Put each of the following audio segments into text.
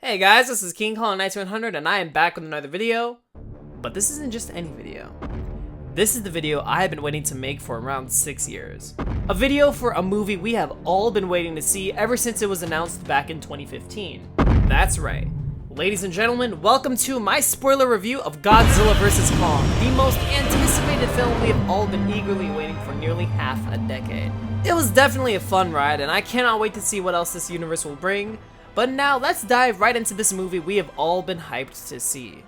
Hey guys, this is King Kong 9100 and I am back with another video. But this isn't just any video. This is the video I have been waiting to make for around 6 years. A video for a movie we have all been waiting to see ever since it was announced back in 2015. That's right. Ladies and gentlemen, welcome to my spoiler review of Godzilla Vs Kong, the most anticipated film we have all been eagerly waiting for nearly half a decade. It was definitely a fun ride and I cannot wait to see what else this universe will bring. But now let's dive right into this movie we have all been hyped to see.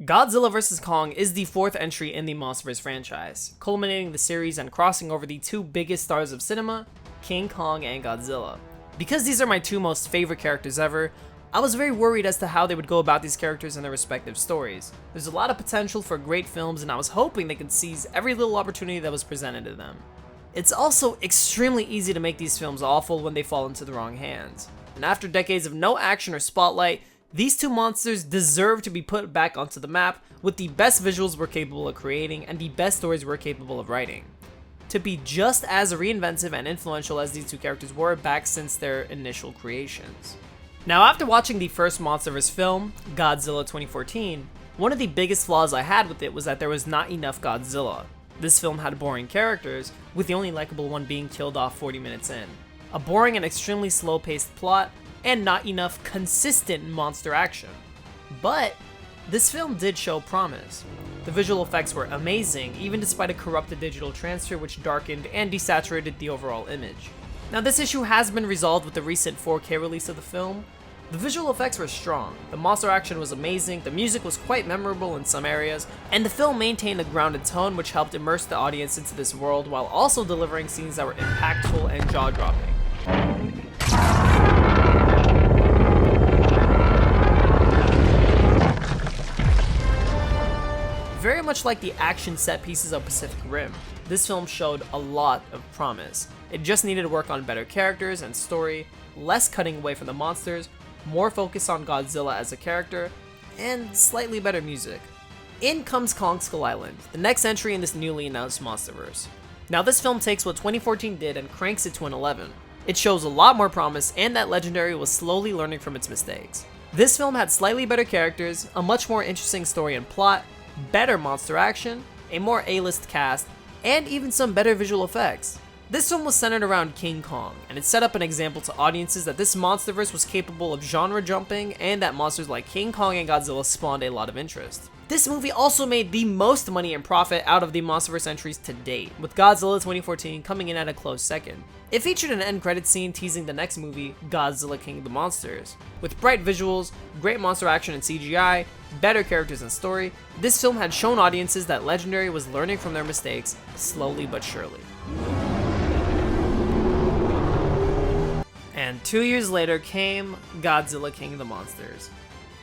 Godzilla vs Kong is the fourth entry in the Monsterverse franchise, culminating the series and crossing over the two biggest stars of cinema, King Kong and Godzilla. Because these are my two most favorite characters ever, I was very worried as to how they would go about these characters in their respective stories. There's a lot of potential for great films and I was hoping they could seize every little opportunity that was presented to them. It's also extremely easy to make these films awful when they fall into the wrong hands. And after decades of no action or spotlight, these two monsters deserve to be put back onto the map with the best visuals we're capable of creating and the best stories we're capable of writing. To be just as reinventive and influential as these two characters were back since their initial creations. Now after watching the first Monsterverse film, Godzilla 2014, one of the biggest flaws I had with it was that there was not enough Godzilla. This film had boring characters, with the only likable one being killed off 40 minutes in. A boring and extremely slow-paced plot, and not enough consistent monster action. But this film did show promise. The visual effects were amazing, even despite a corrupted digital transfer which darkened and desaturated the overall image. Now this issue has been resolved with the recent 4K release of the film. The visual effects were strong, the monster action was amazing, the music was quite memorable in some areas, and the film maintained a grounded tone which helped immerse the audience into this world while also delivering scenes that were impactful and jaw-dropping. Very much like the action set pieces of Pacific Rim, this film showed a lot of promise. It just needed to work on better characters and story, less cutting away from the monsters, more focus on Godzilla as a character, and slightly better music. In comes Kong Skull Island, the next entry in this newly announced Monsterverse. Now this film takes what 2014 did and cranks it to an 11. It shows a lot more promise and that Legendary was slowly learning from its mistakes. This film had slightly better characters, a much more interesting story and plot, better monster action, a more A-list cast, and even some better visual effects. This film was centered around King Kong, and it set up an example to audiences that this Monsterverse was capable of genre jumping and that monsters like King Kong and Godzilla spawned a lot of interest. This movie also made the most money and profit out of the Monsterverse entries to date, with Godzilla 2014 coming in at a close second. It featured an end credit scene teasing the next movie, Godzilla King of the Monsters. With bright visuals, great monster action and CGI, better characters and story, this film had shown audiences that Legendary was learning from their mistakes, slowly but surely. And 2 years later came Godzilla King of the Monsters.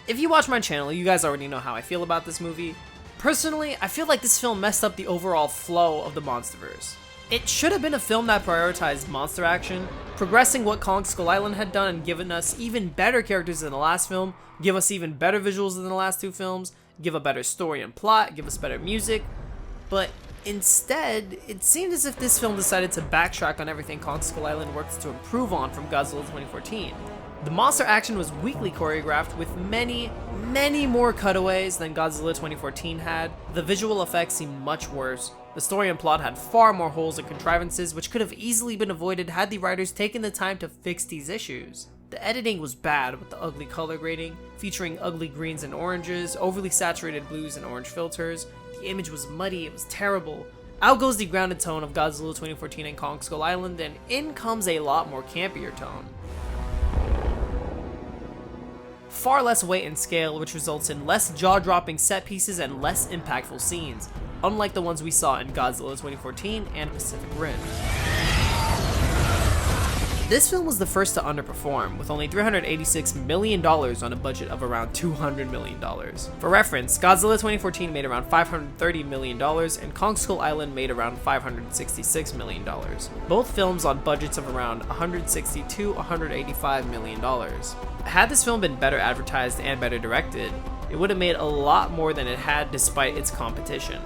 If you watch my channel, you guys already know how I feel about this movie. Personally, I feel like this film messed up the overall flow of the Monsterverse. It should have been a film that prioritized monster action, progressing what Kong Skull Island had done and given us even better characters than the last film, give us even better visuals than the last two films, give a better story and plot, give us better music, but instead, it seemed as if this film decided to backtrack on everything Kong Skull Island worked to improve on from Godzilla 2014. The monster action was weakly choreographed with many more cutaways than Godzilla 2014 had. The visual effects seemed much worse. The story and plot had far more holes and contrivances which could have easily been avoided had the writers taken the time to fix these issues. The editing was bad with the ugly color grading, featuring ugly greens and oranges, overly saturated blues and orange filters. The image was muddy, it was terrible. Out goes the grounded tone of Godzilla 2014 and Kong Skull Island, and in comes a lot more campier tone. Far less weight and scale, which results in less jaw-dropping set pieces and less impactful scenes, unlike the ones we saw in Godzilla 2014 and Pacific Rim. This film was the first to underperform, with only $386 million on a budget of around $200 million. For reference, Godzilla 2014 made around $530 million, and Kong Skull Island made around $566 million. Both films on budgets of around $160 to $185 million. Had this film been better advertised and better directed, it would have made a lot more than it had despite its competition.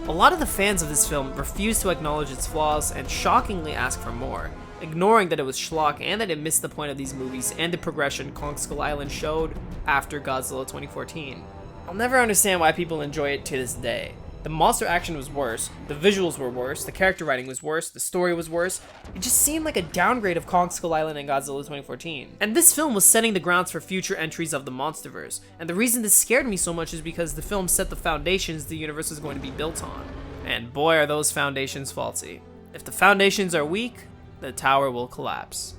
A lot of the fans of this film refused to acknowledge its flaws and shockingly asked for more. ignoring that it was schlock and that it missed the point of these movies and the progression Kong Skull Island showed after Godzilla 2014. I'll never understand why people enjoy it to this day. The monster action was worse, the visuals were worse, the character writing was worse, the story was worse. It just seemed like a downgrade of Kong Skull Island and Godzilla 2014. And this film was setting the grounds for future entries of the Monsterverse. And the reason this scared me so much is because the film set the foundations the universe is going to be built on. And boy are those foundations faulty. If the foundations are weak, the tower will collapse.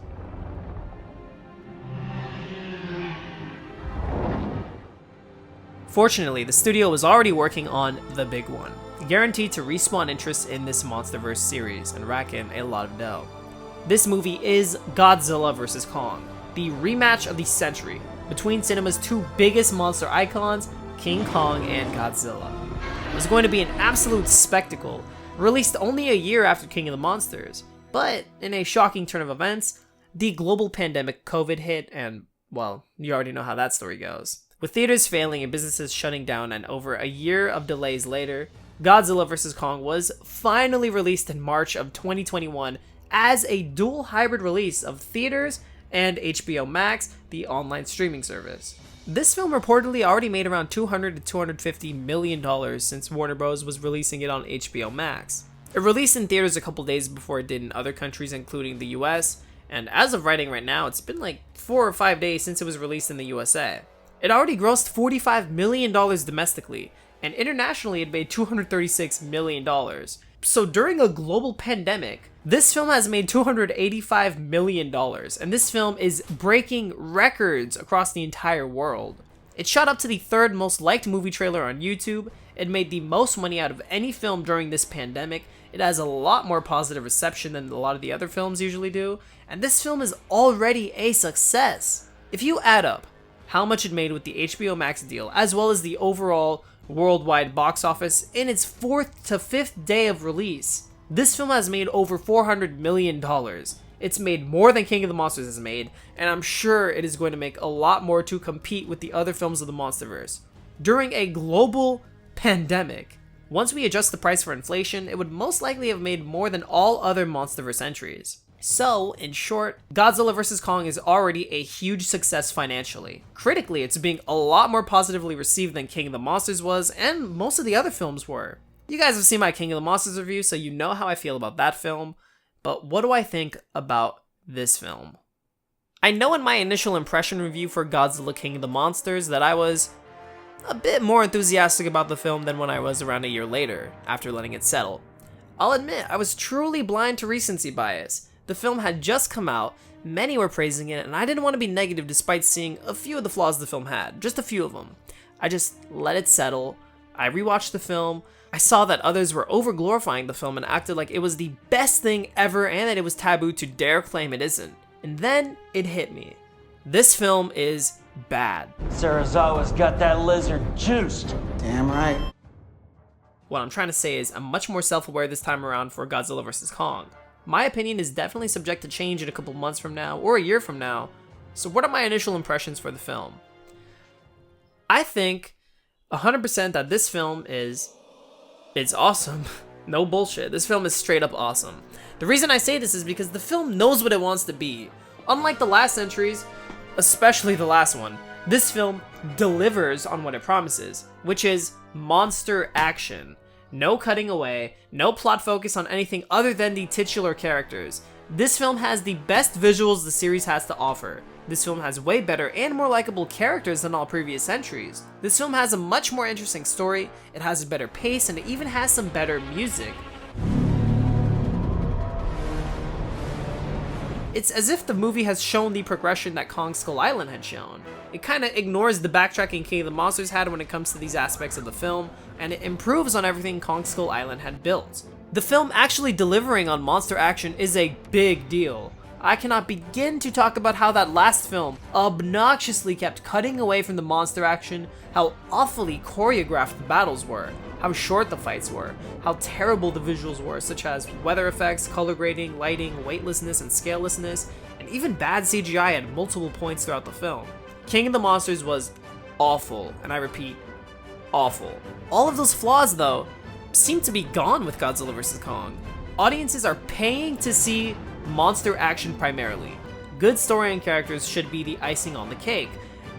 Fortunately, the studio was already working on the big one, guaranteed to respawn interest in this Monsterverse series and rack in a lot of dough. This movie is Godzilla vs Kong, the rematch of the century between cinema's two biggest monster icons, King Kong and Godzilla. It was going to be an absolute spectacle, released only a year after King of the Monsters, but in a shocking turn of events, the global pandemic COVID hit and, well, you already know how that story goes. With theaters failing and businesses shutting down and over a year of delays later, Godzilla vs Kong was finally released in March of 2021 as a dual hybrid release of theaters and HBO Max, the online streaming service. This film reportedly already made around $200 to $250 million since Warner Bros. Was releasing it on HBO Max. It released in theaters a couple days before it did in other countries including the US, and as of writing right now, it's been like 4 or 5 days since it was released in the USA. It already grossed $45 million domestically, and internationally it made $236 million. So during a global pandemic, this film has made $285 million, and this film is breaking records across the entire world. It shot up to the 3rd most liked movie trailer on YouTube, it made the most money out of any film during this pandemic, it has a lot more positive reception than a lot of the other films usually do, and this film is already a success. If you add up how much it made with the HBO Max deal, as well as the overall worldwide box office in its 4th to 5th day of release, this film has made over $400 million. It's made more than King of the Monsters has made, and I'm sure it is going to make a lot more to compete with the other films of the Monsterverse. During a global pandemic, once we adjust the price for inflation, it would most likely have made more than all other Monsterverse entries. So, in short, Godzilla vs Kong is already a huge success financially. Critically, it's being a lot more positively received than King of the Monsters was, and most of the other films were. You guys have seen my King of the Monsters review, so you know how I feel about that film, but what do I think about this film? I know in my initial impression review for Godzilla King of the Monsters that I was a bit more enthusiastic about the film than when I was around a year later, after letting it settle. I'll admit, I was truly blind to recency bias. The film had just come out, many were praising it, and I didn't want to be negative despite seeing a few of the flaws the film had, just a few of them. I just let it settle, I rewatched the film, I saw that others were over-glorifying the film and acted like it was the best thing ever and that it was taboo to dare claim it isn't. And then it hit me. This film is bad. Sarazawa's got that lizard juiced. Damn right. What I'm trying to say is I'm much more self-aware this time around for Godzilla vs Kong. My opinion is definitely subject to change in a couple months from now, or a year from now, so what are my initial impressions for the film? I think 100% that this film it's awesome. No bullshit, this film is straight up awesome. The reason I say this is because the film knows what it wants to be. Unlike the last entries, especially the last one, this film delivers on what it promises, which is monster action. No cutting away, no plot focus on anything other than the titular characters. This film has the best visuals the series has to offer. This film has way better and more likable characters than all previous entries. This film has a much more interesting story, it has a better pace, and it even has some better music. It's as if the movie has shown the progression that Kong Skull Island had shown. It kinda ignores the backtracking King of the Monsters had when it comes to these aspects of the film, and it improves on everything Kong Skull Island had built. The film actually delivering on monster action is a big deal. I cannot begin to talk about how that last film obnoxiously kept cutting away from the monster action, how awfully choreographed the battles were, how short the fights were, how terrible the visuals were, such as weather effects, color grading, lighting, weightlessness, and scalelessness, and even bad CGI at multiple points throughout the film. King of the Monsters was awful, and I repeat, awful. All of those flaws, though, seem to be gone with Godzilla vs Kong. Audiences are paying to see monster action primarily. Good story and characters should be the icing on the cake,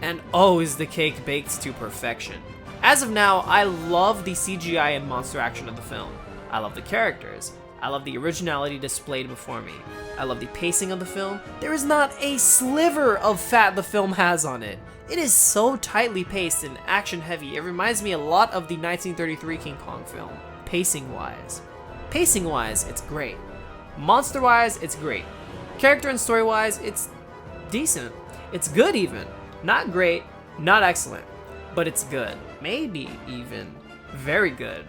and oh, is the cake baked to perfection. As of now, I love the CGI and monster action of the film. I love the characters. I love the originality displayed before me. I love the pacing of the film. There is not a sliver of fat the film has on it. It is so tightly paced and action heavy. It reminds me a lot of the 1933 King Kong film, pacing wise. Pacing wise, it's great. Monster wise, it's great. Character and story wise, it's decent. It's good even. Not great, not excellent, but it's good. Maybe even very good.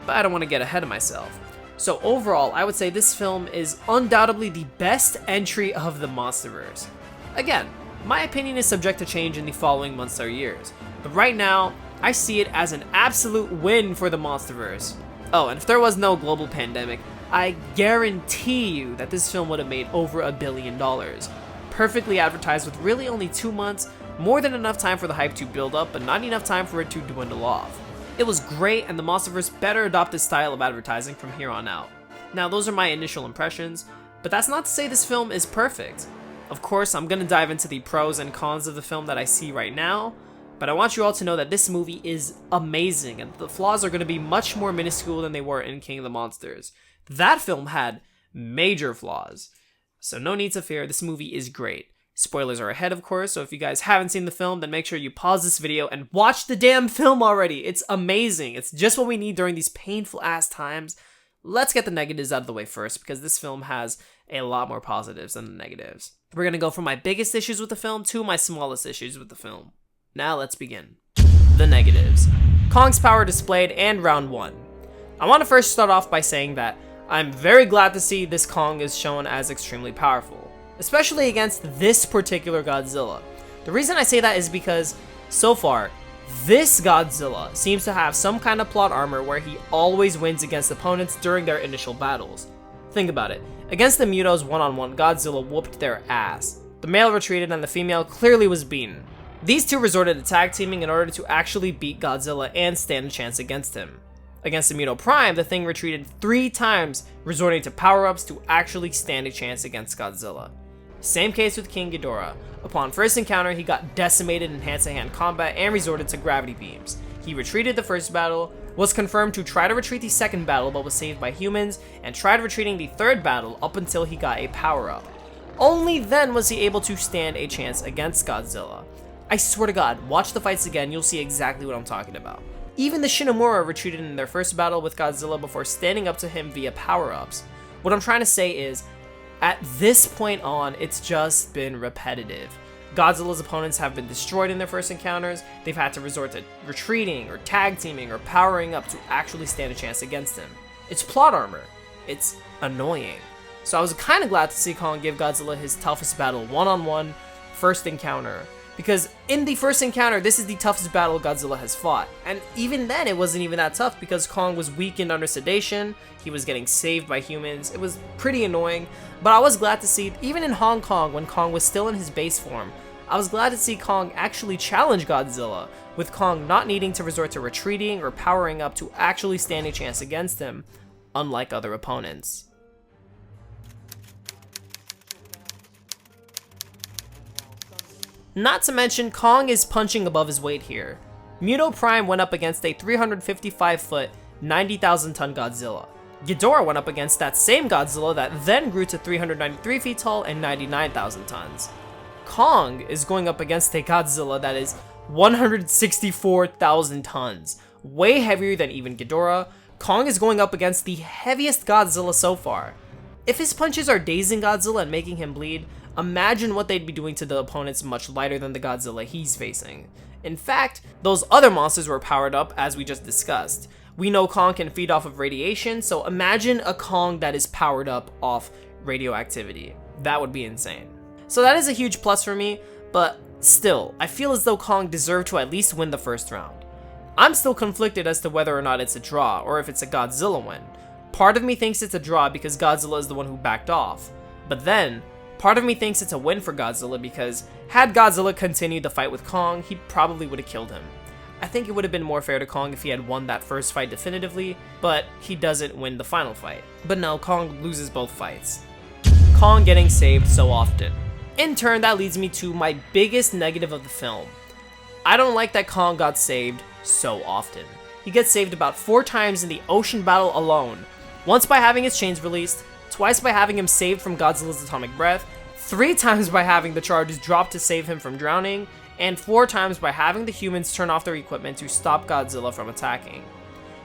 But I don't want to get ahead of myself. So overall, I would say this film is undoubtedly the best entry of the Monsterverse. Again, my opinion is subject to change in the following months or years, but right now, I see it as an absolute win for the Monsterverse. Oh, and if there was no global pandemic, I guarantee you that this film would have made over $1 billion. Perfectly advertised with really only 2 months, more than enough time for the hype to build up, but not enough time for it to dwindle off. It was great, and the Monsterverse better adopt this style of advertising from here on out. Now, those are my initial impressions, but that's not to say this film is perfect. Of course, I'm gonna dive into the pros and cons of the film that I see right now, but I want you all to know that this movie is amazing, and the flaws are gonna be much more minuscule than they were in King of the Monsters. That film had major flaws, so no need to fear, this movie is great. Spoilers are ahead, of course, so if you guys haven't seen the film, then make sure you pause this video and watch the damn film already. It's amazing. It's just what we need during these painful ass times. Let's get the negatives out of the way first, because this film has a lot more positives than the negatives. We're gonna go from my biggest issues with the film to my smallest issues with the film. Now let's begin. The negatives. Kong's power displayed and round 1. I want to first start off by saying that I'm very glad to see this Kong is shown as extremely powerful, especially against this particular Godzilla. The reason I say that is because, so far, this Godzilla seems to have some kind of plot armor where he always wins against opponents during their initial battles. Think about it. Against the Mutos one-on-one, Godzilla whooped their ass. The male retreated and the female clearly was beaten. These two resorted to tag teaming in order to actually beat Godzilla and stand a chance against him. Against the Muto Prime, the Thing retreated 3 times, resorting to power-ups to actually stand a chance against Godzilla. Same case with King Ghidorah. Upon first encounter, he got decimated in hand-to-hand combat and resorted to gravity beams. He retreated the first battle, was confirmed to try to retreat the second battle but was saved by humans, and tried retreating the third battle up until he got a power-up. Only then was he able to stand a chance against Godzilla. I swear to God, watch the fights again, you'll see exactly what I'm talking about. Even the Shinomura retreated in their first battle with Godzilla before standing up to him via power-ups. What I'm trying to say is, at this point on, it's just been repetitive. Godzilla's opponents have been destroyed in their first encounters, they've had to resort to retreating or tag teaming or powering up to actually stand a chance against him. It's plot armor. It's annoying. So I was kind of glad to see Kong give Godzilla his toughest battle one-on-one, first encounter. Because in the first encounter, this is the toughest battle Godzilla has fought. And even then, it wasn't even that tough because Kong was weakened under sedation, he was getting saved by humans, it was pretty annoying. But I was glad to see, even in Hong Kong, when Kong was still in his base form, I was glad to see Kong actually challenge Godzilla, with Kong not needing to resort to retreating or powering up to actually stand a chance against him, unlike other opponents. Not to mention, Kong is punching above his weight here. Muto Prime went up against a 355-foot, 90,000-ton Godzilla. Ghidorah went up against that same Godzilla that then grew to 393 feet tall and 99,000 tons. Kong is going up against a Godzilla that is 164,000 tons, way heavier than even Ghidorah. Kong is going up against the heaviest Godzilla so far. If his punches are dazing Godzilla and making him bleed, imagine what they'd be doing to the opponents much lighter than the Godzilla he's facing. In fact, those other monsters were powered up as we just discussed. We know Kong can feed off of radiation, so imagine a Kong that is powered up off radioactivity. That would be insane. So that is a huge plus for me, but still, I feel as though Kong deserved to at least win the first round. I'm still conflicted as to whether or not it's a draw, or if it's a Godzilla win. Part of me thinks it's a draw because Godzilla is the one who backed off, but then, part of me thinks it's a win for Godzilla because had Godzilla continued the fight with Kong, he probably would have killed him. I think it would have been more fair to Kong if he had won that first fight definitively, but he doesn't win the final fight. But no, Kong loses both fights. Kong getting saved so often. In turn, that leads me to my biggest negative of the film. I don't like that Kong got saved so often. He gets saved about 4 times in the ocean battle alone. Once by having his chains released, twice by having him saved from Godzilla's atomic breath, 3 times by having the charges dropped to save him from drowning, and 4 times by having the humans turn off their equipment to stop Godzilla from attacking.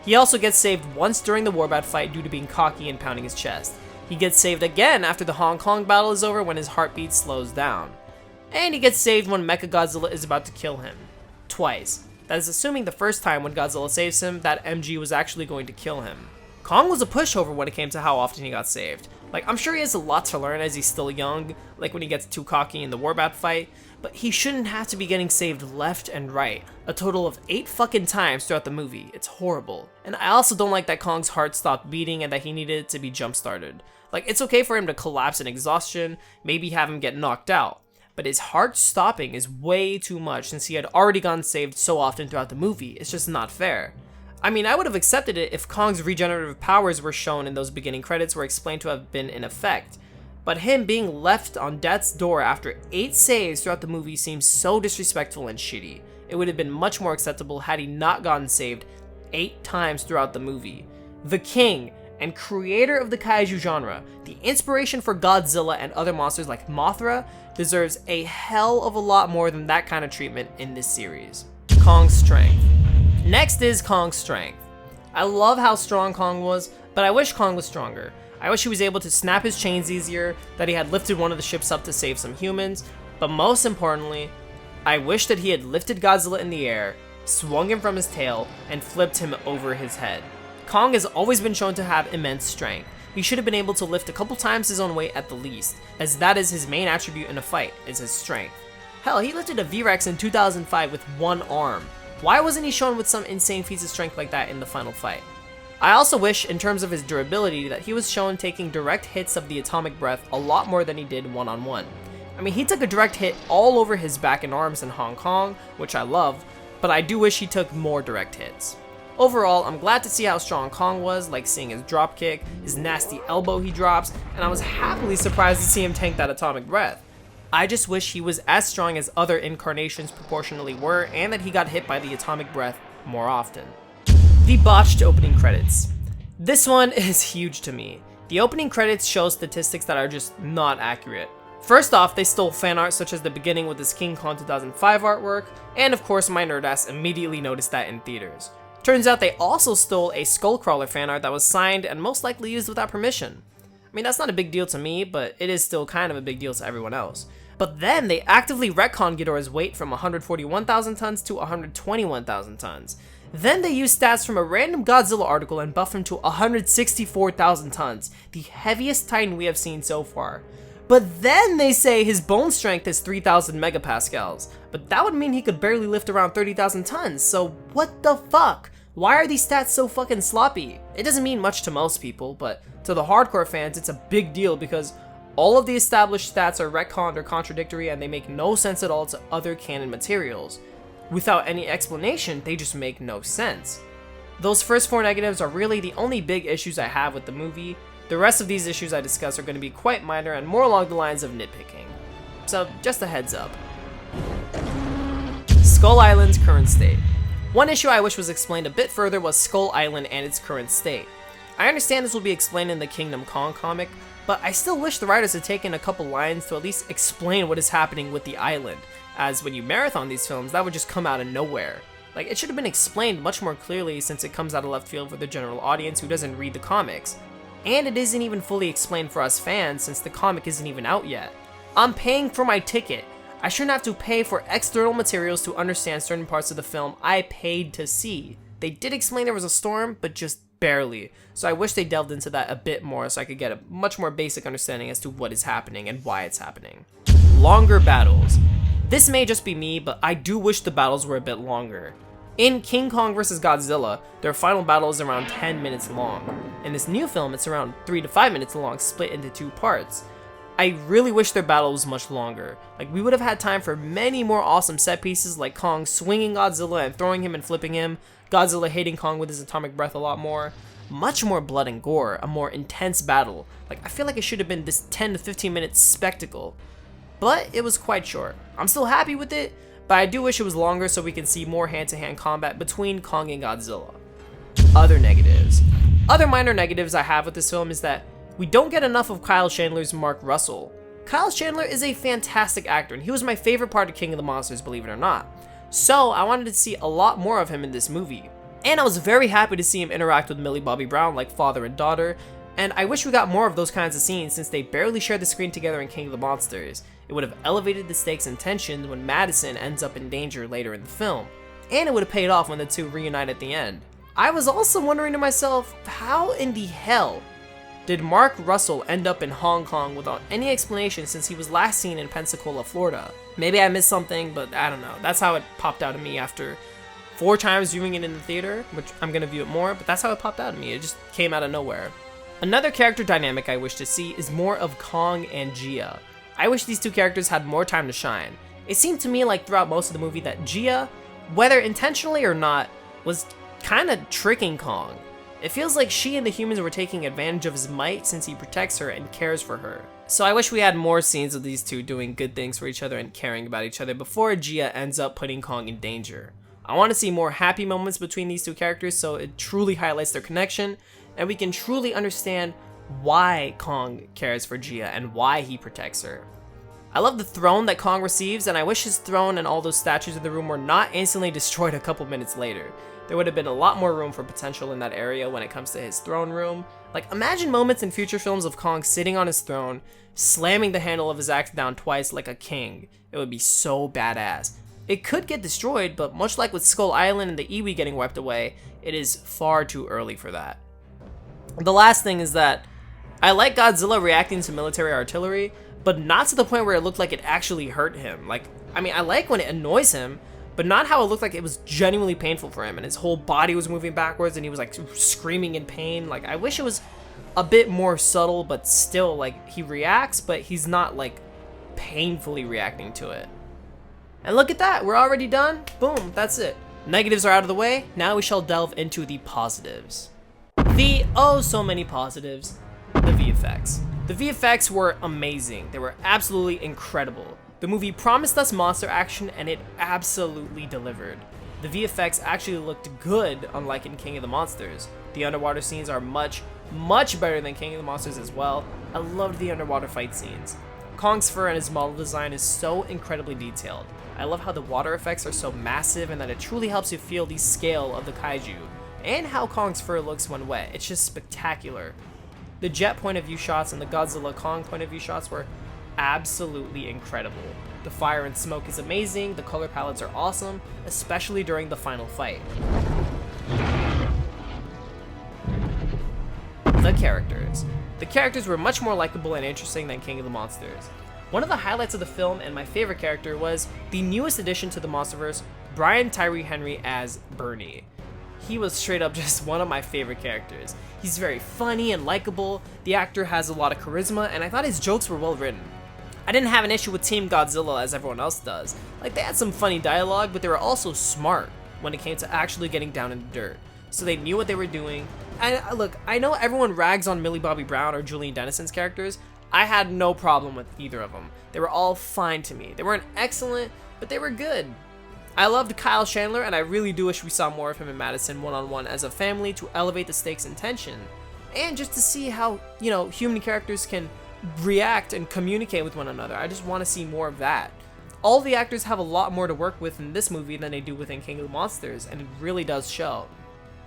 He also gets saved once during the Warbad fight due to being cocky and pounding his chest. He gets saved again after the Hong Kong battle is over when his heartbeat slows down. And he gets saved when Mechagodzilla is about to kill him. Twice. That is assuming the first time when Godzilla saves him, that MG was actually going to kill him. Kong was a pushover when it came to how often he got saved. Like, I'm sure he has a lot to learn as he's still young, like when he gets too cocky in the Warbad fight, but he shouldn't have to be getting saved left and right, a total of 8 fucking times throughout the movie. It's horrible. And I also don't like that Kong's heart stopped beating and that he needed it to be jump-started. Like, it's okay for him to collapse in exhaustion, maybe have him get knocked out, but his heart stopping is way too much since he had already gotten saved so often throughout the movie. It's just not fair. I mean, I would have accepted it if Kong's regenerative powers were shown in those beginning credits were explained to have been in effect, but him being left on death's door after 8 saves throughout the movie seems so disrespectful and shitty. It would have been much more acceptable had he not gotten saved 8 times throughout the movie. The king and creator of the kaiju genre, the inspiration for Godzilla and other monsters like Mothra, deserves a hell of a lot more than that kind of treatment in this series. Kong's strength. Next is Kong's strength. I love how strong Kong was, but I wish Kong was stronger. I wish he was able to snap his chains easier, that he had lifted one of the ships up to save some humans, but most importantly, I wish that he had lifted Godzilla in the air, swung him from his tail, and flipped him over his head. Kong has always been shown to have immense strength. He should have been able to lift a couple times his own weight at the least, as that is his main attribute in a fight, is his strength. Hell, he lifted a V-Rex in 2005 with 1 arm. Why wasn't he shown with some insane feats of strength like that in the final fight? I also wish, in terms of his durability, that he was shown taking direct hits of the atomic breath a lot more than he did one-on-one. I mean, he took a direct hit all over his back and arms in Hong Kong, which I love, but I do wish he took more direct hits. Overall, I'm glad to see how strong Kong was, like seeing his dropkick, his nasty elbow he drops, and I was happily surprised to see him tank that atomic breath. I just wish he was as strong as other incarnations proportionally were, and that he got hit by the atomic breath more often. The botched opening credits. This one is huge to me. The opening credits show statistics that are just not accurate. First off, they stole fan art such as the beginning with this King Kong 2005 artwork, and of course my nerd ass immediately noticed that in theaters. Turns out they also stole a Skullcrawler fan art that was signed and most likely used without permission. I mean, that's not a big deal to me, but it is still kind of a big deal to everyone else. But then they actively retconned Ghidorah's weight from 141,000 tons to 121,000 tons. Then they used stats from a random Godzilla article and buffed him to 164,000 tons, the heaviest Titan we have seen so far. But then they say his bone strength is 3,000 megapascals, but that would mean he could barely lift around 30,000 tons, so what the fuck? Why are these stats so fucking sloppy? It doesn't mean much to most people, but to the hardcore fans it's a big deal because all of the established stats are retconned or contradictory and they make no sense at all to other canon materials. Without any explanation, they just make no sense. Those first 4 negatives are really the only big issues I have with the movie. The rest of these issues I discuss are going to be quite minor and more along the lines of nitpicking. So, just a heads up. Skull Island's current state. One issue I wish was explained a bit further was Skull Island and its current state. I understand this will be explained in the Kingdom Kong comic, but I still wish the writers had taken a couple lines to at least explain what is happening with the island, as when you marathon these films, that would just come out of nowhere. Like, it should have been explained much more clearly since it comes out of left field for the general audience who doesn't read the comics. And it isn't even fully explained for us fans since the comic isn't even out yet. I'm paying for my ticket. I shouldn't have to pay for external materials to understand certain parts of the film I paid to see. They did explain there was a storm, but just barely. So I wish they delved into that a bit more so I could get a much more basic understanding as to what is happening and why it's happening. Longer battles. This may just be me, but I do wish the battles were a bit longer. In King Kong vs Godzilla, their final battle is around 10 minutes long. In this new film, it's around 3 to 5 minutes long, split into 2 parts. I really wish their battle was much longer. Like, we would have had time for many more awesome set pieces like Kong swinging Godzilla and throwing him and flipping him, Godzilla hitting Kong with his atomic breath a lot more, much more blood and gore, a more intense battle, Like, I feel like it should have been this 10 to 15 minute spectacle, but it was quite short. I'm still happy with it, but I do wish it was longer so we can see more hand-to-hand combat between Kong and Godzilla. Other negatives. Other minor negatives I have with this film is that we don't get enough of Kyle Chandler's Mark Russell. Kyle Chandler is a fantastic actor, and he was my favorite part of King of the Monsters, believe it or not. So I wanted to see a lot more of him in this movie. And I was very happy to see him interact with Millie Bobby Brown like father and daughter, and I wish we got more of those kinds of scenes since they barely shared the screen together in King of the Monsters. It would have elevated the stakes and tensions when Madison ends up in danger later in the film, and it would have paid off when the two reunite at the end. I was also wondering to myself, how in the hell did Mark Russell end up in Hong Kong without any explanation since he was last seen in Pensacola, Florida? Maybe I missed something, but I don't know. That's how it popped out of me after 4 times viewing it in the theater, which I'm gonna view it more, but that's how it popped out of me. It just came out of nowhere. Another character dynamic I wish to see is more of Kong and Gia. I wish these two characters had more time to shine. It seemed to me like throughout most of the movie that Gia, whether intentionally or not, was kind of tricking Kong. It feels like she and the humans were taking advantage of his might since he protects her and cares for her. So I wish we had more scenes of these two doing good things for each other and caring about each other before Gia ends up putting Kong in danger. I want to see more happy moments between these two characters so it truly highlights their connection and we can truly understand why Kong cares for Gia and why he protects her. I love the throne that Kong receives, and I wish his throne and all those statues in the room were not instantly destroyed a couple minutes later. There would have been a lot more room for potential in that area when it comes to his throne room. Like, imagine moments in future films of Kong sitting on his throne, slamming the handle of his axe down twice like a king. It would be so badass. It could get destroyed, but much like with Skull Island and the Iwi getting wiped away, it is far too early for that. The last thing is that I like Godzilla reacting to military artillery, but not to the point where it looked like it actually hurt him. Like, I mean, I like when it annoys him, but not how it looked like it was genuinely painful for him and his whole body was moving backwards and he was like screaming in pain. Like, I wish it was a bit more subtle, but still, like, he reacts, but he's not like painfully reacting to it. And look at that, we're already done. Boom, that's it. Negatives are out of the way. Now we shall delve into the positives. The oh so many positives, the VFX. The VFX were amazing. They were absolutely incredible. The movie promised us monster action and it absolutely delivered. The VFX actually looked good, unlike in King of the Monsters. The underwater scenes are much better than King of the Monsters as well. I loved the underwater fight scenes. Kong's fur and his model design is so incredibly detailed. I love how the water effects are so massive and that it truly helps you feel the scale of the kaiju, and how Kong's fur looks when wet. It's just spectacular. The jet point of view shots and the Godzilla Kong point of view shots were absolutely incredible. The fire and smoke is amazing, the color palettes are awesome, especially during the final fight. The characters. The characters were much more likable and interesting than King of the Monsters. One of the highlights of the film and my favorite character was the newest addition to the Monsterverse, Brian Tyree Henry as Bernie. He was straight up just one of my favorite characters. He's very funny and likable, the actor has a lot of charisma, and I thought his jokes were well written. I didn't have an issue with Team Godzilla as everyone else does. Like, they had some funny dialogue, but they were also smart when it came to actually getting down in the dirt. So they knew what they were doing. And look, I know everyone rags on Millie Bobby Brown or Julian Dennison's characters. I had no problem with either of them. They were all fine to me. They weren't excellent, but they were good. I loved Kyle Chandler, and I really do wish we saw more of him and Madison one-on-one as a family to elevate the stakes and tension. And just to see how, you know, human characters can react and communicate with one another. I just want to see more of that. All the actors have a lot more to work with in this movie than they do within King of the Monsters, and it really does show.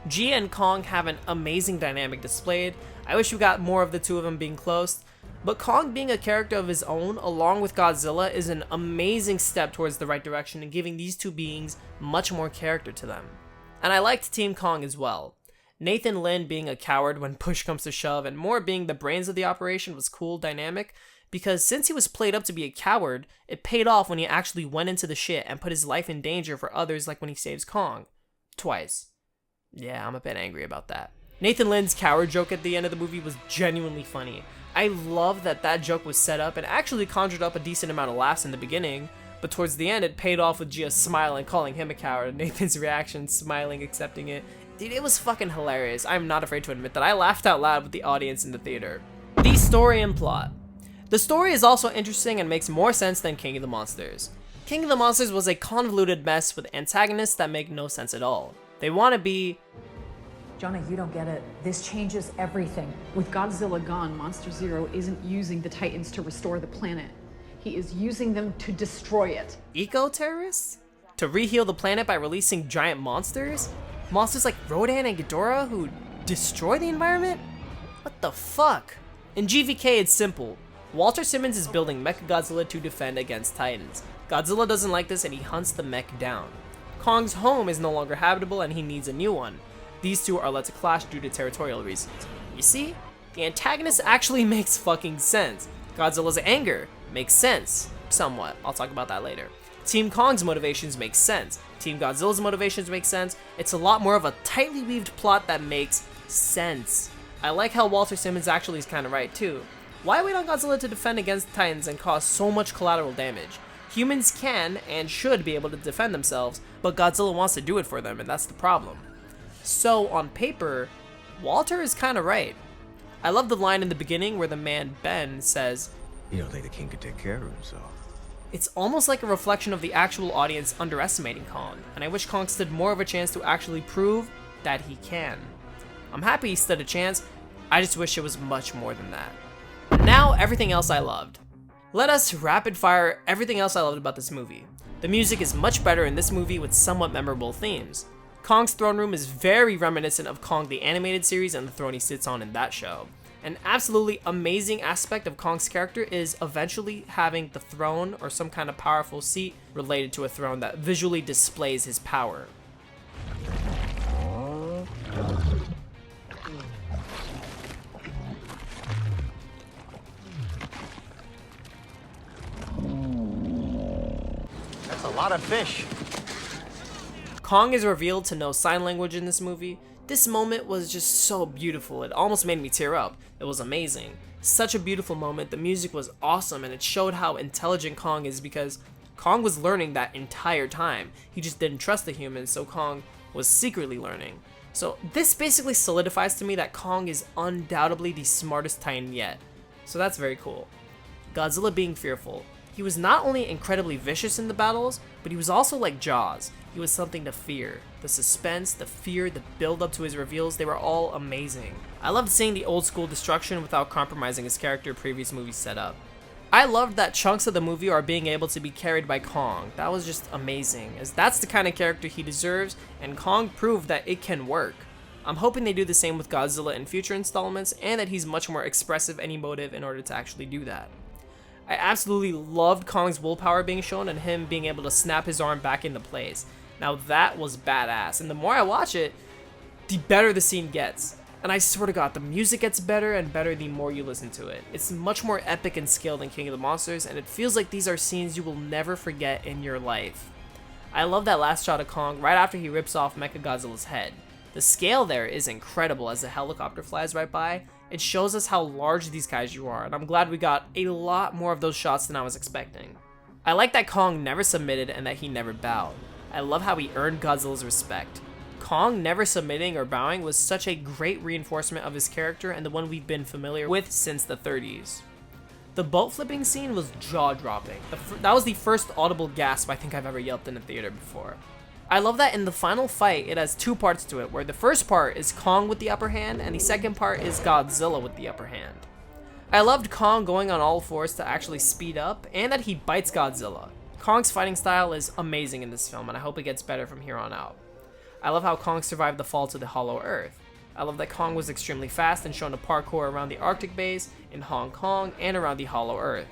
Gia and Kong have an amazing dynamic displayed. I wish we got more of the two of them being close, but Kong being a character of his own along with Godzilla is an amazing step towards the right direction and giving these two beings much more character to them. And I liked Team Kong as well. Nathan Lin being a coward when push comes to shove and more being the brains of the operation was cool dynamic, because since he was played up to be a coward, it paid off when he actually went into the shit and put his life in danger for others, like when he saves Kong. Twice. Yeah, I'm a bit angry about that. Nathan Lin's coward joke at the end of the movie was genuinely funny. I love that that joke was set up and actually conjured up a decent amount of laughs in the beginning, but towards the end it paid off with Gia smiling, calling him a coward, and Nathan's reaction, smiling, accepting it. Dude, it was fucking hilarious. I'm not afraid to admit that I laughed out loud with the audience in the theater. The story and plot. The story is also interesting and makes more sense than King of the Monsters. King of the Monsters was a convoluted mess with antagonists that make no sense at all. They want to be... Jonah, you don't get it. This changes everything. With Godzilla gone, Monster Zero isn't using the Titans to restore the planet. He is using them to destroy it. Eco-terrorists? To reheal the planet by releasing giant monsters? Monsters like Rodan and Ghidorah who destroy the environment? What the fuck? In GVK, it's simple. Walter Simmons is building Mechagodzilla to defend against Titans. Godzilla doesn't like this and he hunts the mech down. Kong's home is no longer habitable and he needs a new one. These two are led to clash due to territorial reasons. You see? The antagonist actually makes fucking sense. Godzilla's anger makes sense. Somewhat. I'll talk about that later. Team Kong's motivations make sense. Team Godzilla's motivations make sense. It's a lot more of a tightly weaved plot that makes sense. I like how Walter Simmons actually is kinda right too. Why wait on Godzilla to defend against Titans and cause so much collateral damage? Humans can and should be able to defend themselves, but Godzilla wants to do it for them, and that's the problem. So, on paper, Walter is kinda right. I love the line in the beginning where the man Ben says, "You don't think the king could take care of himself?" It's almost like a reflection of the actual audience underestimating Kong, and I wish Kong stood more of a chance to actually prove that he can. I'm happy he stood a chance, I just wish it was much more than that. Now, everything else I loved. Let us rapid fire everything else I loved about this movie. The music is much better in this movie with somewhat memorable themes. Kong's throne room is very reminiscent of Kong the Animated Series and the throne he sits on in that show. An absolutely amazing aspect of Kong's character is eventually having the throne or some kind of powerful seat related to a throne that visually displays his power. That's a lot of fish. Kong is revealed to know sign language in this movie. This moment was just so beautiful, it almost made me tear up. It was amazing. Such a beautiful moment, the music was awesome, and it showed how intelligent Kong is because Kong was learning that entire time. He just didn't trust the humans, so Kong was secretly learning. So this basically solidifies to me that Kong is undoubtedly the smartest Titan yet. So that's very cool. Godzilla being fearful. He was not only incredibly vicious in the battles, but he was also like Jaws. He was something to fear. The suspense, the fear, the build up to his reveals, they were all amazing. I loved seeing the old school destruction without compromising his character previous movies set up. I loved that chunks of the movie are being able to be carried by Kong. That was just amazing, as that's the kind of character he deserves, and Kong proved that it can work. I'm hoping they do the same with Godzilla in future installments, and that he's much more expressive and emotive in order to actually do that. I absolutely loved Kong's willpower being shown and him being able to snap his arm back into place. Now that was badass, and the more I watch it, the better the scene gets. And I swear to God, the music gets better and better the more you listen to it. It's much more epic in scale than King of the Monsters, and it feels like these are scenes you will never forget in your life. I love that last shot of Kong right after he rips off Mechagodzilla's head. The scale there is incredible as the helicopter flies right by. It shows us how large these kaiju are, and I'm glad we got a lot more of those shots than I was expecting. I like that Kong never submitted and that he never bowed. I love how he earned Godzilla's respect. Kong never submitting or bowing was such a great reinforcement of his character and the one we've been familiar with since the 30s. The boat flipping scene was jaw-dropping. That was the first audible gasp I think I've ever yelped in a theater before. I love that in the final fight, it has two parts to it, where the first part is Kong with the upper hand, and the second part is Godzilla with the upper hand. I loved Kong going on all fours to actually speed up, and that he bites Godzilla. Kong's fighting style is amazing in this film, and I hope it gets better from here on out. I love how Kong survived the fall to the Hollow Earth. I love that Kong was extremely fast and shown to parkour around the Arctic base, in Hong Kong, and around the Hollow Earth.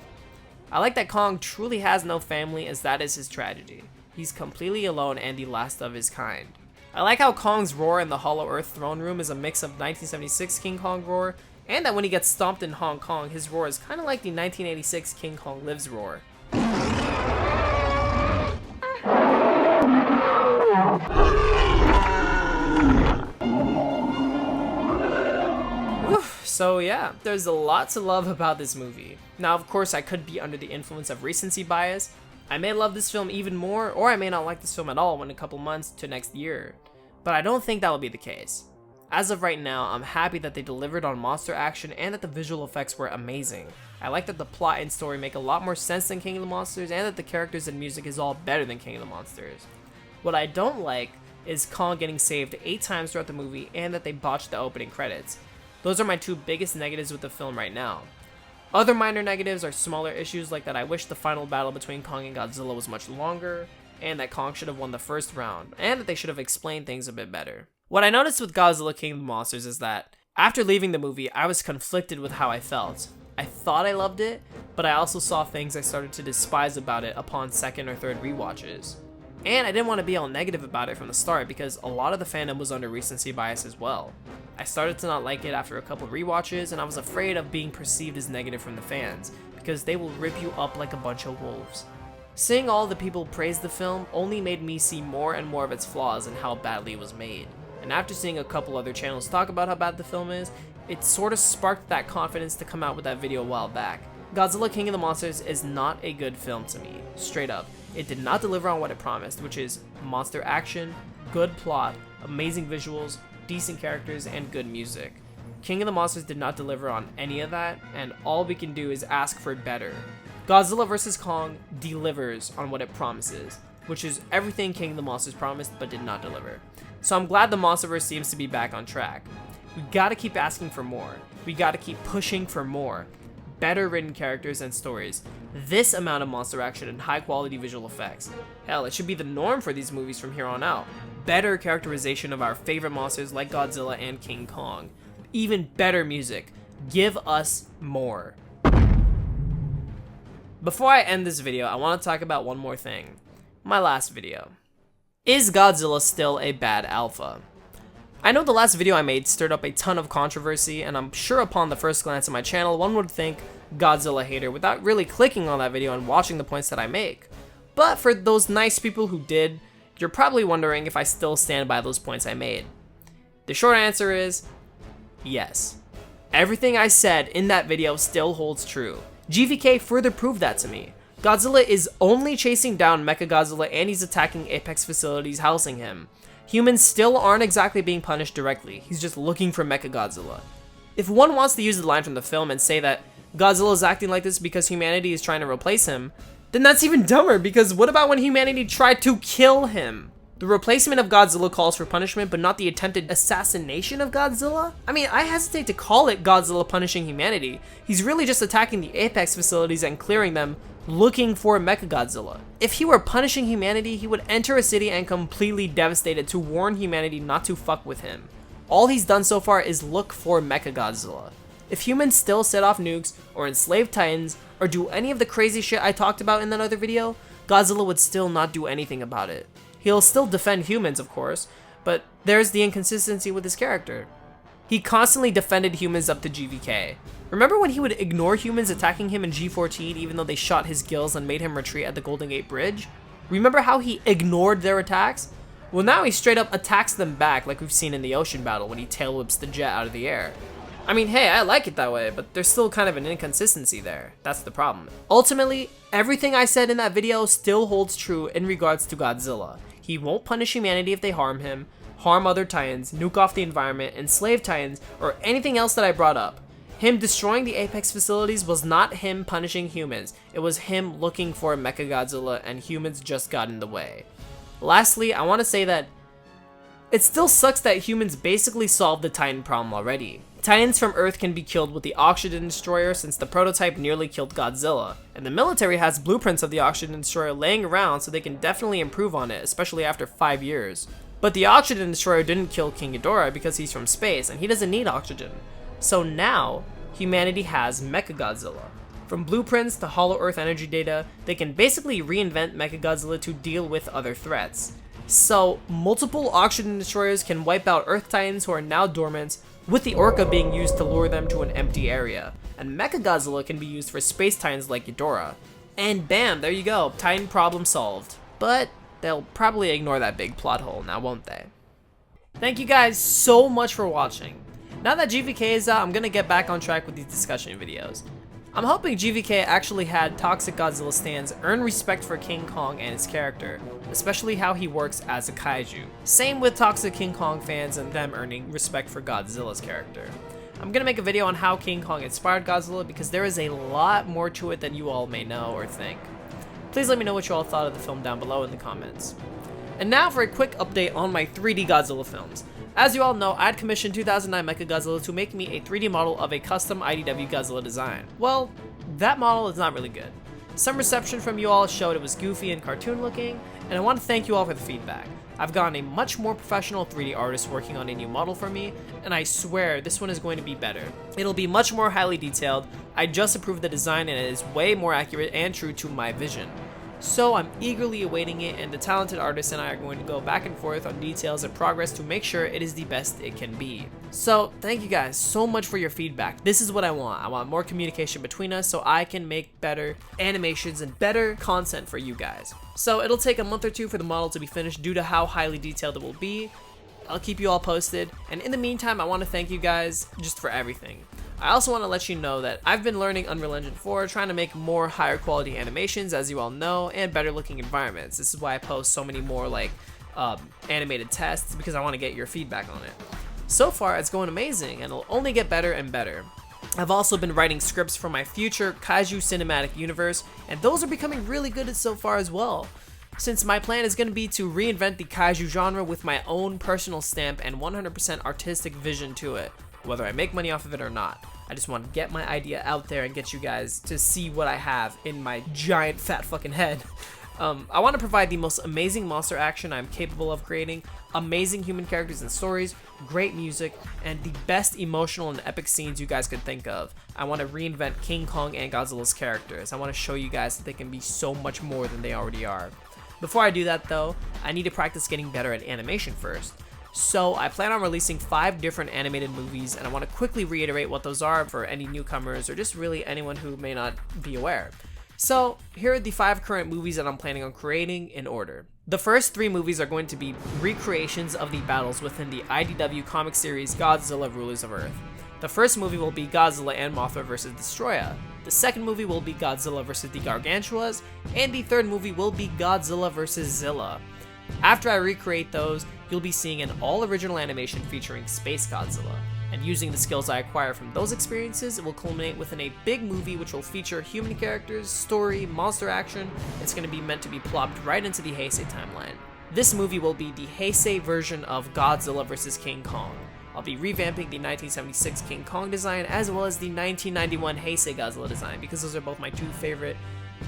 I like that Kong truly has no family, as that is his tragedy. He's completely alone and the last of his kind. I like how Kong's roar in the Hollow Earth throne room is a mix of 1976 King Kong roar, and that when he gets stomped in Hong Kong, his roar is kind of like the 1986 King Kong Lives roar. So yeah, there's a lot to love about this movie. Now of course I could be under the influence of recency bias. I may love this film even more, or I may not like this film at all in a couple months to next year. But I don't think that will be the case. As of right now, I'm happy that they delivered on monster action and that the visual effects were amazing. I like that the plot and story make a lot more sense than King of the Monsters, and that the characters and music is all better than King of the Monsters. What I don't like is Kong getting saved 8 times throughout the movie, and that they botched the opening credits. Those are my 2 biggest negatives with the film right now. Other minor negatives are smaller issues, like that I wish the final battle between Kong and Godzilla was much longer, and that Kong should have won the first round, and that they should have explained things a bit better. What I noticed with Godzilla King of the Monsters is that, after leaving the movie, I was conflicted with how I felt. I thought I loved it, but I also saw things I started to despise about it upon second or third rewatches. And I didn't want to be all negative about it from the start because a lot of the fandom was under recency bias as well. I started to not like it after a couple rewatches, and I was afraid of being perceived as negative from the fans, because they will rip you up like a bunch of wolves. Seeing all the people praise the film only made me see more and more of its flaws and how badly it was made. And after seeing a couple other channels talk about how bad the film is, it sort of sparked that confidence to come out with that video a while back. Godzilla King of the Monsters is not a good film to me, straight up. It did not deliver on what it promised, which is monster action, good plot, amazing visuals, decent characters, and good music. King of the Monsters did not deliver on any of that, and all we can do is ask for better. Godzilla vs Kong delivers on what it promises, which is everything King of the Monsters promised but did not deliver. So I'm glad the Monsterverse seems to be back on track. We gotta keep asking for more. We gotta keep pushing for more. Better written characters and stories. This amount of monster action and high quality visual effects. Hell, it should be the norm for these movies from here on out. Better characterization of our favorite monsters like Godzilla and King Kong. Even better music. Give us more. Before I end this video, I want to talk about one more thing. My last video. Is Godzilla still a bad alpha? I know the last video I made stirred up a ton of controversy, and I'm sure upon the first glance at my channel, one would think Godzilla hater without really clicking on that video and watching the points that I make. But for those nice people who did, you're probably wondering if I still stand by those points I made. The short answer is yes. Everything I said in that video still holds true. GVK further proved that to me. Godzilla is only chasing down Mechagodzilla, and he's attacking Apex facilities housing him. Humans still aren't exactly being punished directly, he's just looking for Mechagodzilla. If one wants to use the line from the film and say that Godzilla is acting like this because humanity is trying to replace him, then that's even dumber, because what about when humanity tried to kill him? The replacement of Godzilla calls for punishment, but not the attempted assassination of Godzilla? I mean, I hesitate to call it Godzilla punishing humanity. He's really just attacking the Apex facilities and clearing them, looking for Mechagodzilla. If he were punishing humanity, he would enter a city and completely devastate it to warn humanity not to fuck with him. All he's done so far is look for Mechagodzilla. If humans still set off nukes, or enslave titans, or do any of the crazy shit I talked about in that other video, Godzilla would still not do anything about it. He'll still defend humans, of course, but there's the inconsistency with his character. He constantly defended humans up to GVK. Remember when he would ignore humans attacking him in G14 even though they shot his gills and made him retreat at the Golden Gate Bridge? Remember how he ignored their attacks? Well, now he straight up attacks them back, like we've seen in the ocean battle when he tail whips the jet out of the air. I mean, hey, I like it that way, but there's still kind of an inconsistency there. That's the problem. Ultimately, everything I said in that video still holds true in regards to Godzilla. He won't punish humanity if they harm him, harm other Titans, nuke off the environment, enslave Titans, or anything else that I brought up. Him destroying the Apex facilities was not him punishing humans, it was him looking for Mechagodzilla, and humans just got in the way. Lastly, I want to say that it still sucks that humans basically solved the Titan problem already. Titans from Earth can be killed with the Oxygen Destroyer since the prototype nearly killed Godzilla, and the military has blueprints of the Oxygen Destroyer laying around so they can definitely improve on it, especially after 5 years. But the Oxygen Destroyer didn't kill King Ghidorah because he's from space and he doesn't need oxygen. So now, humanity has Mechagodzilla. From blueprints to Hollow Earth energy data, they can basically reinvent Mechagodzilla to deal with other threats. So, multiple Oxygen Destroyers can wipe out Earth Titans who are now dormant, with the Orca being used to lure them to an empty area. And Mechagodzilla can be used for space Titans like Ghidorah. And bam, there you go, Titan problem solved. But they'll probably ignore that big plot hole now, won't they? Thank you guys so much for watching. Now that GVK is out, I'm gonna get back on track with these discussion videos. I'm hoping GVK actually had toxic Godzilla stans earn respect for King Kong and his character, especially how he works as a kaiju. Same with toxic King Kong fans and them earning respect for Godzilla's character. I'm gonna make a video on how King Kong inspired Godzilla because there is a lot more to it than you all may know or think. Please let me know what you all thought of the film down below in the comments. And now for a quick update on my 3D Godzilla films. As you all know, I'd commissioned 2009 Mechagodzilla to make me a 3D model of a custom IDW Godzilla design. Well, that model is not really good. Some reception from you all showed it was goofy and cartoon looking, and I want to thank you all for the feedback. I've gotten a much more professional 3D artist working on a new model for me, and I swear this one is going to be better. It'll be much more highly detailed. I just approved the design and it is way more accurate and true to my vision. So I'm eagerly awaiting it, and the talented artist and I are going to go back and forth on details and progress to make sure it is the best it can be. So thank you guys so much for your feedback. This is what I want. I want more communication between us so I can make better animations and better content for you guys. So it'll take a month or two for the model to be finished due to how highly detailed it will be. I'll keep you all posted, and in the meantime I want to thank you guys just for everything. I also want to let you know that I've been learning Unreal Engine 4, trying to make more higher quality animations, as you all know, and better looking environments. This is why I post so many more like animated tests, because I want to get your feedback on it. So far it's going amazing, and it'll only get better and better. I've also been writing scripts for my future Kaiju cinematic universe, and those are becoming really good so far as well. Since my plan is going to be to reinvent the Kaiju genre with my own personal stamp and 100% artistic vision to it, whether I make money off of it or not. I just want to get my idea out there and get you guys to see what I have in my giant fat fucking head. I want to provide the most amazing monster action I'm capable of creating, amazing human characters and stories, great music, and the best emotional and epic scenes you guys could think of. I want to reinvent King Kong and Godzilla's characters. I want to show you guys that they can be so much more than they already are. Before I do that though, I need to practice getting better at animation first. So I plan on releasing 5 different animated movies, and I want to quickly reiterate what those are for any newcomers or just really anyone who may not be aware. So here are the 5 current movies that I'm planning on creating in order. The first 3 movies are going to be recreations of the battles within the IDW comic series Godzilla Rulers of Earth. The first movie will be Godzilla and Mothra vs. Destroya. The second movie will be Godzilla vs. the Gargantuas, and the third movie will be Godzilla vs. Zilla. After I recreate those, you'll be seeing an all-original animation featuring Space Godzilla. And using the skills I acquire from those experiences, it will culminate within a big movie which will feature human characters, story, monster action. It's going to be meant to be plopped right into the Heisei timeline. This movie will be the Heisei version of Godzilla vs. King Kong. I'll be revamping the 1976 King Kong design as well as the 1991 Heisei Godzilla design, because those are both my 2 favorite,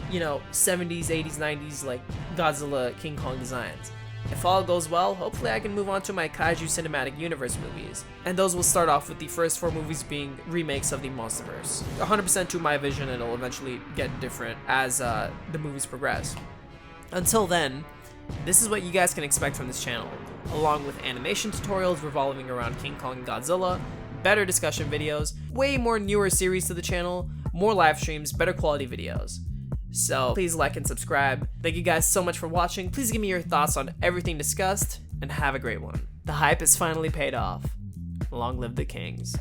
70s, 80s, 90s like Godzilla King Kong designs. If all goes well, hopefully I can move on to my Kaiju Cinematic Universe movies, and those will start off with the first 4 movies being remakes of the Monsterverse. 100% to my vision, and it'll eventually get different as the movies progress. Until then, this is what you guys can expect from this channel, along with animation tutorials revolving around King Kong and Godzilla, better discussion videos, way more newer series to the channel, more live streams, better quality videos. So please like and subscribe. Thank you guys so much for watching. Please give me your thoughts on everything discussed, and have a great one. The hype is finally paid off. Long live the kings.